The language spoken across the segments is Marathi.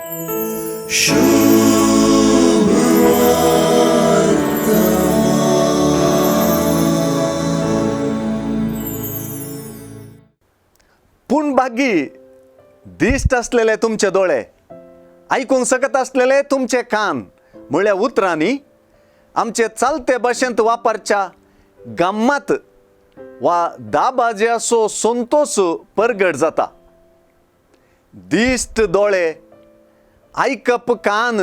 पूण भागी दिश्ट असलेले तुमचे दोळे, ऐकूंक शकत असलेले तुमचे कान म्हळ्यार उतरांनी आमचे चालते भाशेंत वापरच्या गम्मत वा दाबाज्याचो संतोष परगट जाता. दिश्ट दोळे, आयकप कान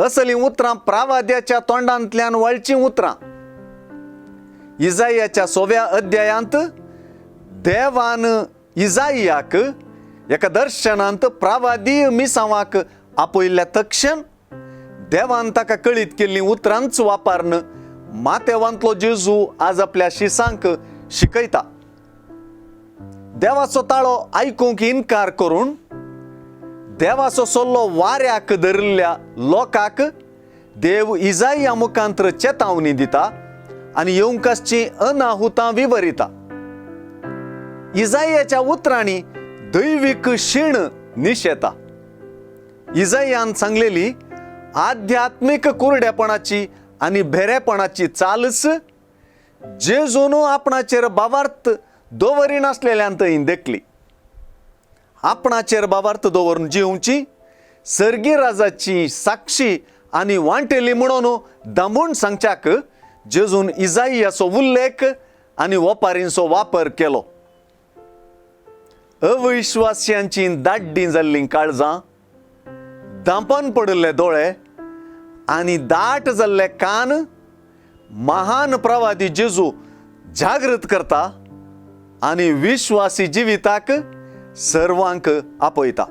असली उतरां प्रावाद्याच्या तोंडांतल्यान वळची उतरां. इजायाच्या 6व्या अध्यायांत देवान इजायाक एका दर्शनांत प्रावादीय मिसावाक आपयल्ल्या तक्षण देवान ताका कळीत केल्लीं उतरांच वापरन माथेवांतलो जेजू आज आपल्या शिसांक शिकयता. देवाचो ताळो आयकूंक इन्कार करून देवाचो सल्लो वाऱ्याक धरिल्ल्या लोकांक देव इजाया मुखांतर चेतावणी दिता आनी येवंक आसचीं अनाहुतां विवरिता. इजायाच्या उतरांनी दैवीक शीण निशेता. इजायान सांगलेली आध्यात्मिक कुरडेपणाची आनी भेरेपणाची चालस जेजून आपणाचेर बावार्थ दवरिनासलेल्यांत देखली. आपणाचेर बावार्थ दवरून जिवची, सर्गी राजाची साक्षी आनी वांटेली म्हणून दामून सांगच्याक जेजून इजायाचो उल्लेख आनी ओपारींचो वापर केलो. अविश्वासियांची दाड्डी जाल्लीं काळजां, धांपन पडिल्ले दोळे आनी दाट जाल्ले कान महान प्रवादी जेजू जागृत करता आनी विश्वासी जिविताक सर्वांक आपयता.